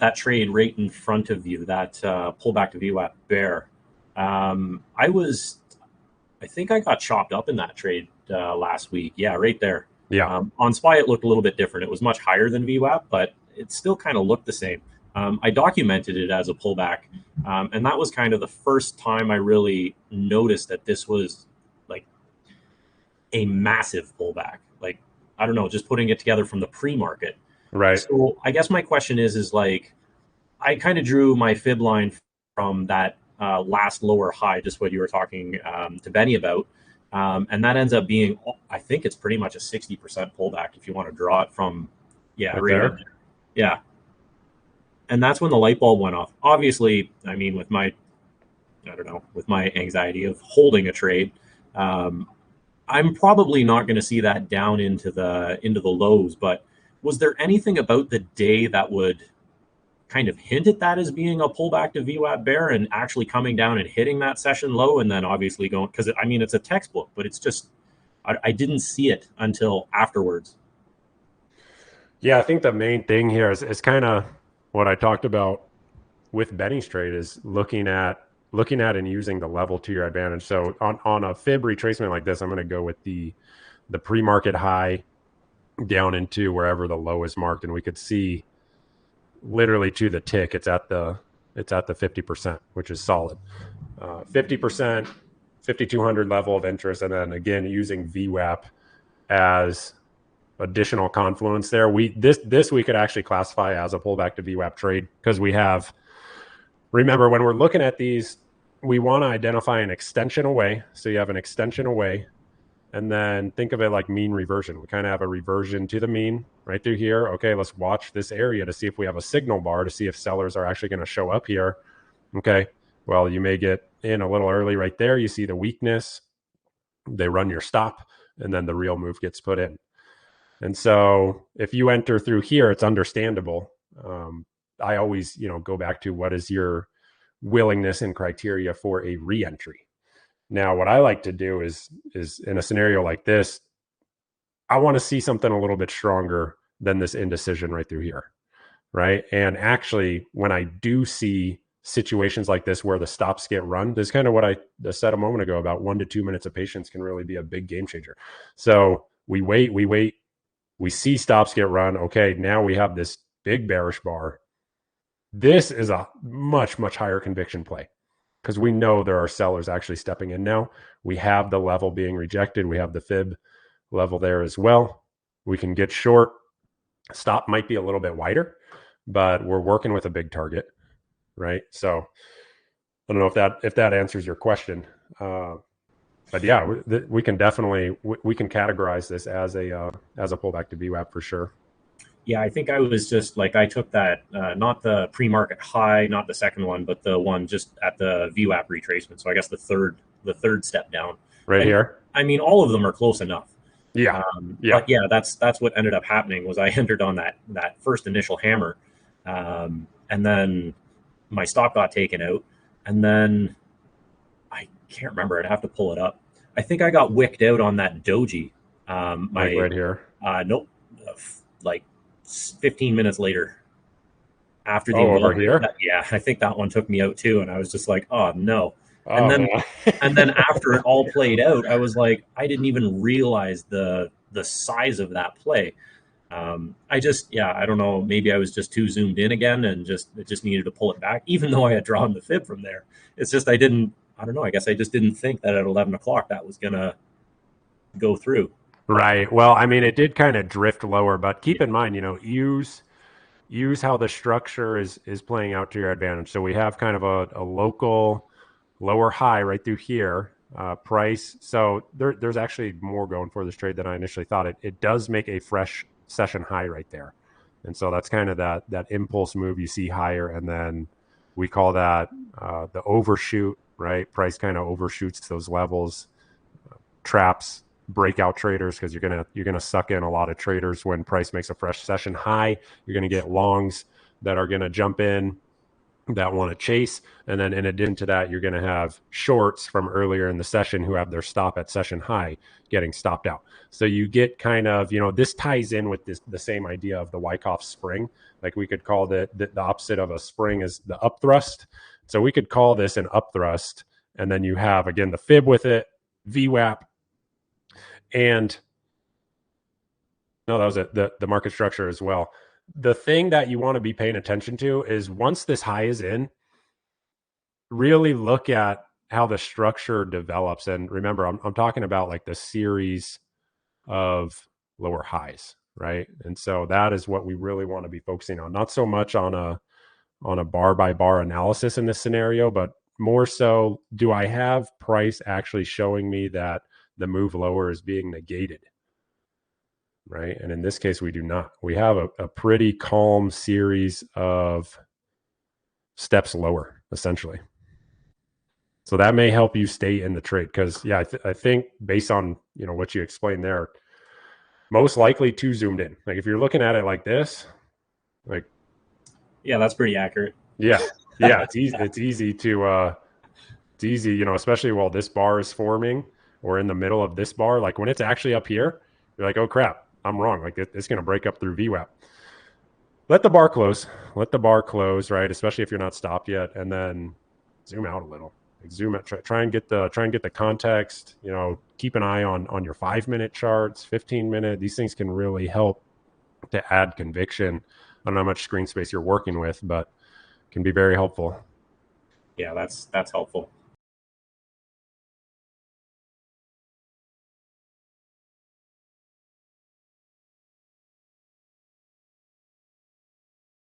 that trade right in front of you, that pullback to VWAP bear. I think I got chopped up in that trade last week. Yeah, right there. Yeah. On SPY, it looked a little bit different. It was much higher than VWAP, but it still kind of looked the same. I documented it as a pullback, and that was kind of the first time I really noticed that this was like a massive pullback. Like, I don't know, just putting it together from the pre-market. Right. So I guess my question is like, I kind of drew my fib line from that last lower high, just what you were talking to Benny about. And that ends up being, I think it's pretty much a 60% pullback if you want to draw it from, yeah, Right right in there. there. Yeah. And that's when the light bulb went off. Obviously, I mean, with my, I don't know, with my anxiety of holding a trade, um, I'm probably not going to see that down into the lows. But was there anything about the day that would kind of hint at that as being a pullback to VWAP bear and actually coming down and hitting that session low and then obviously going, because I mean, it's a textbook, but it's just, I didn't see it until afterwards. Yeah, I think the main thing here is kind of what I talked about with Benny's trade is looking at and using the level to your advantage. So on a fib retracement like this, I'm going to go with the pre-market high down into wherever the low is marked, and we could see literally to the tick it's at the 50%, which is solid. 50%, 5200 level of interest, and then again using VWAP as additional confluence there. This we could actually classify as a pullback to VWAP trade because we have, remember when we're looking at these, we want to identify an extension away. So you have an extension away, and then think of it like mean reversion. We kind of have a reversion to the mean right through here. Okay, let's watch this area to see if we have a signal bar to see if sellers are actually going to show up here. Okay, well, you may get in a little early right there. You see the weakness. They run your stop, and then the real move gets put in. And so if you enter through here, it's understandable. I always, go back to what is your willingness and criteria for a reentry. Now, what I like to do is in a scenario like this, I want to see something a little bit stronger than this indecision right through here, right? And actually, when I do see situations like this where the stops get run, this is kind of what I said a moment ago about 1 to 2 minutes of patience can really be a big game changer. So we wait, we see stops get run. Okay, now we have this big bearish bar. This is a much, much higher conviction play because we know there are sellers actually stepping in now. We have the level being rejected. We have the fib level there as well. We can get short. Stop might be a little bit wider, but we're working with a big target, right? So I don't know if that answers your question. But yeah, we can definitely we can categorize this as a pullback to VWAP for sure. Yeah, I think I was just like, I took that, not the pre-market high, not the second one, but the one just at the VWAP retracement. So I guess the third step down. Right And here. I mean, all of them are close enough. Yeah. Yeah. But yeah, that's what ended up happening was I entered on that first initial hammer, and then my stop got taken out, and then I can't remember. I'd have to pull it up. I think I got wicked out on that doji. Like My right here. nope, like 15 minutes later after the Oh, over involvement. here. Yeah, I think that one took me out too, and I was just like, oh no. And Oh then man. and then after it all played out, I was like, I didn't even realize the size of that play. I just, yeah, I don't know. Maybe I was just too zoomed in again, and it just needed to pull it back, even though I had drawn the fib from there. It's just I didn't. I don't know. I guess I just didn't think that at 11 o'clock that was gonna go through. Right. Well, I mean, it did kind of drift lower, but keep in mind, use how the structure is playing out to your advantage. So we have kind of a local lower high right through here, price. So there's actually more going for this trade than I initially thought. It does make a fresh session high right there. And so that's kind of that impulse move you see higher. And then we call that the overshoot, right? Price kind of overshoots those levels, traps breakout traders because you're gonna suck in a lot of traders when price makes a fresh session high. You're gonna get longs that are gonna jump in that want to chase. And then in addition to that, you're going to have shorts from earlier in the session who have their stop at session high getting stopped out. So you get kind of, this ties in with the same idea of the Wyckoff spring. Like we could call the opposite of a spring is the upthrust. So we could call this an upthrust. And then you have, again, the fib with it, VWAP, and no, that was it, the market structure as well. The thing that you want to be paying attention to is once this high is in, really look at how the structure develops. And remember, I'm talking about like the series of lower highs, right? And so that is what we really want to be focusing on, not so much on a bar by bar analysis in this scenario, but more so, do I have price actually showing me that the move lower is being negated? Right. And in this case, we do not. We have a pretty calm series of steps lower, essentially. So that may help you stay in the trade because, yeah, I think based on what you explained there, most likely too zoomed in. Like if you're looking at it like this, like Yeah, that's pretty accurate. yeah, it's easy. It's easy to it's easy, especially while this bar is forming or in the middle of this bar. Like when it's actually up here, you're like, oh crap, I'm wrong. Like it's going to break up through VWAP. Let the bar close. Let the bar close, right? Especially if you're not stopped yet, and then zoom out a little. Like zoom out. Try and get the context. Keep an eye on your 5-minute charts, 15-minute. These things can really help to add conviction. I don't know how much screen space you're working with, but can be very helpful. Yeah, that's helpful.